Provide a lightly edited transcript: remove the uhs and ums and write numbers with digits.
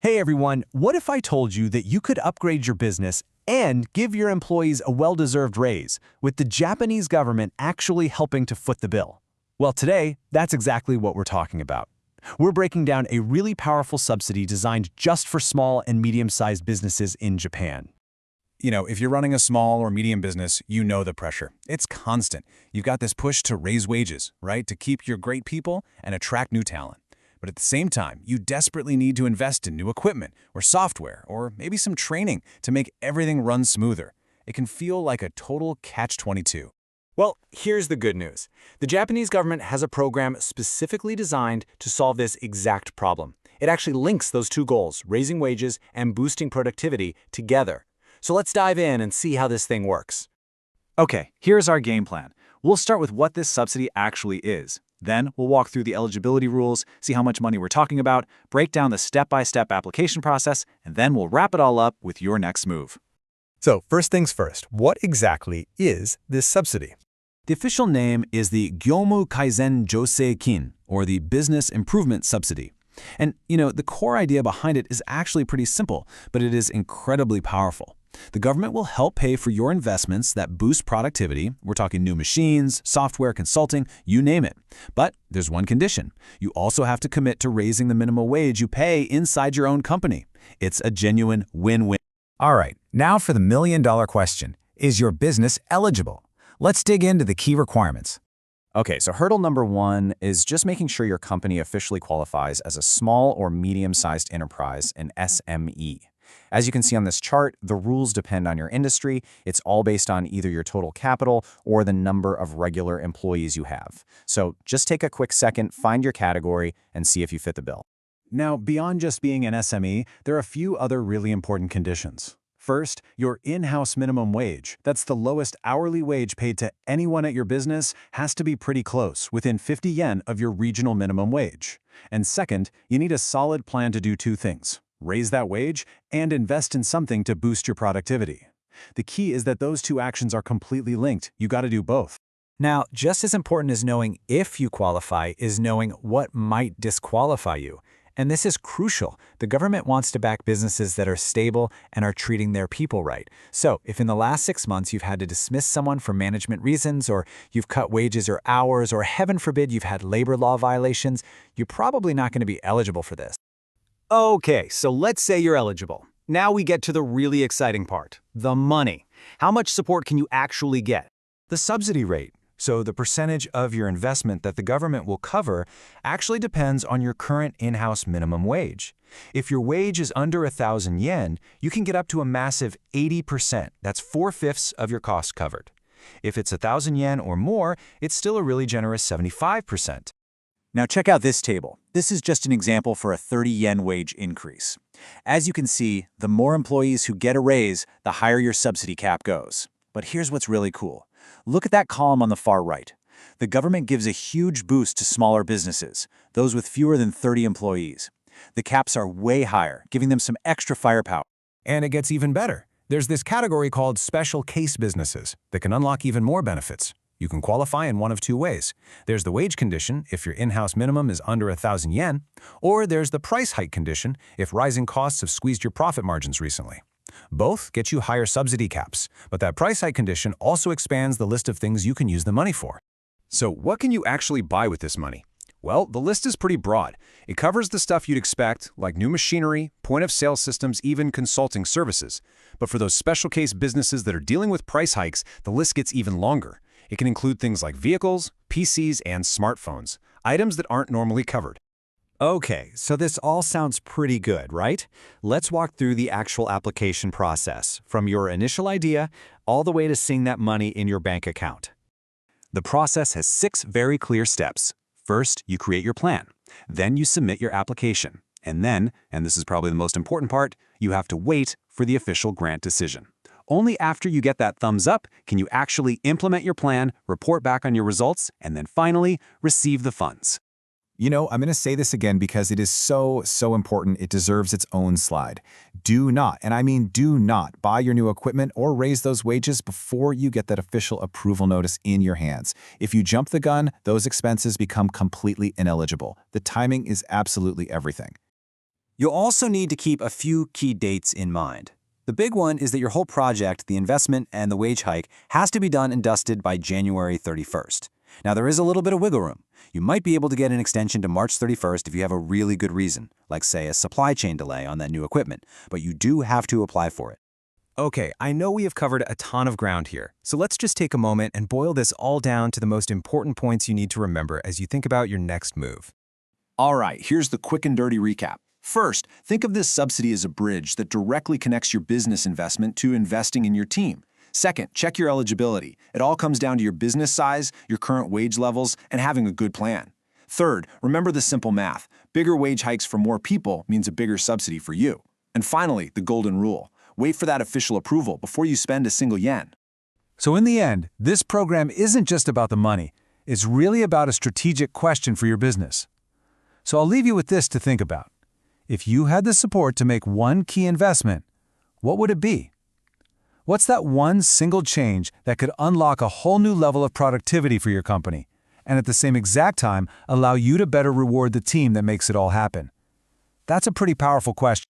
Hey everyone, what if I told you that you could upgrade your business and give your employees a well-deserved raise, with the Japanese government actually helping to foot the bill? Well, today, that's exactly what we're talking about. We're breaking down a really powerful subsidy designed just for small and medium-sized businesses in Japan. If you're running a small or medium business, you know the pressure. It's constant. You've got this push to raise wages, right? To keep your great people and attract new talent. But at the same time, you desperately need to invest in new equipment or software or maybe some training to make everything run smoother. It can feel like a total catch-22. Well, here's the good news. The Japanese government has a program specifically designed to solve this exact problem. It actually links those two goals, raising wages and boosting productivity, together. So let's dive in and see how this thing works. Okay, here's our game plan. We'll start with what this subsidy actually is. Then we'll walk through the eligibility rules, see how much money we're talking about, break down the step-by-step application process, and then we'll wrap it all up with your next move. So, first things first, what exactly is this subsidy? The official name is the Gyomu Kaizen Josei Kin, or the Business Improvement Subsidy. And, the core idea behind it is actually pretty simple, but it is incredibly powerful. The government will help pay for your investments that boost productivity. We're talking new machines, software, consulting, you name it. But there's one condition. You also have to commit to raising the minimum wage you pay inside your own company. It's a genuine win-win. All right, now for the million-dollar question. Is your business eligible? Let's dig into the key requirements. Okay, so hurdle number one is just making sure your company officially qualifies as a small or medium-sized enterprise, an SME. As you can see on this chart, the rules depend on your industry. It's all based on either your total capital or the number of regular employees you have. So just take a quick second, find your category, and see if you fit the bill. Now, beyond just being an SME, there are a few other really important conditions. First, your in-house minimum wage, that's the lowest hourly wage paid to anyone at your business, has to be pretty close, within 50 yen of your regional minimum wage. And second, you need a solid plan to do two things: raise that wage and invest in something to boost your productivity. The key is that those two actions are completely linked. You got to do both. Now, just as important as knowing if you qualify is knowing what might disqualify you. And this is crucial. The government wants to back businesses that are stable and are treating their people right. So if in the last 6 months you've had to dismiss someone for management reasons, or you've cut wages or hours, or heaven forbid you've had labor law violations, you're probably not going to be eligible for this. Okay, so let's say you're eligible. Now we get to the really exciting part, the money. How much support can you actually get? The subsidy rate, so the percentage of your investment that the government will cover, actually depends on your current in-house minimum wage. If your wage is under 1,000 yen, you can get up to a massive 80%. That's 4/5 of your costs covered. If it's 1,000 yen or more, it's still a really generous 75%. Now check out this table. This is just an example for a 30 yen wage increase. As you can see, the more employees who get a raise, the higher your subsidy cap goes. But here's what's really cool. Look at that column on the far right. The government gives a huge boost to smaller businesses, those with fewer than 30 employees. The caps are way higher, giving them some extra firepower. And it gets even better. There's this category called special case businesses that can unlock even more benefits. You can qualify in one of two ways. There's the wage condition if your in-house minimum is under 1,000 yen, or there's the price hike condition if rising costs have squeezed your profit margins recently. Both get you higher subsidy caps, but that price hike condition also expands the list of things you can use the money for. So what can you actually buy with this money? Well, the list is pretty broad. It covers the stuff you'd expect, like new machinery, point-of-sale systems, even consulting services. But for those special case businesses that are dealing with price hikes, the list gets even longer. It can include things like vehicles, PCs, and smartphones, items that aren't normally covered. Okay, so this all sounds pretty good, right? Let's walk through the actual application process, from your initial idea all the way to seeing that money in your bank account. The process has 6 very clear steps. First, you create your plan. Then you submit your application. And then, and this is probably the most important part, you have to wait for the official grant decision. Only after you get that thumbs up can you actually implement your plan, report back on your results, and then finally receive the funds. I'm going to say this again because it is so important. It deserves its own slide. Do not, and I mean do not, buy your new equipment or raise those wages before you get that official approval notice in your hands. If you jump the gun, those expenses become completely ineligible. The timing is absolutely everything. You'll also need to keep a few key dates in mind. The big one is that your whole project, the investment and the wage hike, has to be done and dusted by January 31st. Now, there is a little bit of wiggle room. You might be able to get an extension to March 31st if you have a really good reason, like, say, a supply chain delay on that new equipment, but you do have to apply for it. Okay, I know we have covered a ton of ground here, so let's just take a moment and boil this all down to the most important points you need to remember as you think about your next move. All right, here's the quick and dirty recap. First, think of this subsidy as a bridge that directly connects your business investment to investing in your team. Second, check your eligibility. It all comes down to your business size, your current wage levels, and having a good plan. Third, remember the simple math. Bigger wage hikes for more people means a bigger subsidy for you. And finally, the golden rule. Wait for that official approval before you spend a single yen. So in the end, this program isn't just about the money. It's really about a strategic question for your business. So I'll leave you with this to think about. If you had the support to make one key investment, what would it be? What's that one single change that could unlock a whole new level of productivity for your company, and at the same exact time allow you to better reward the team that makes it all happen? That's a pretty powerful question.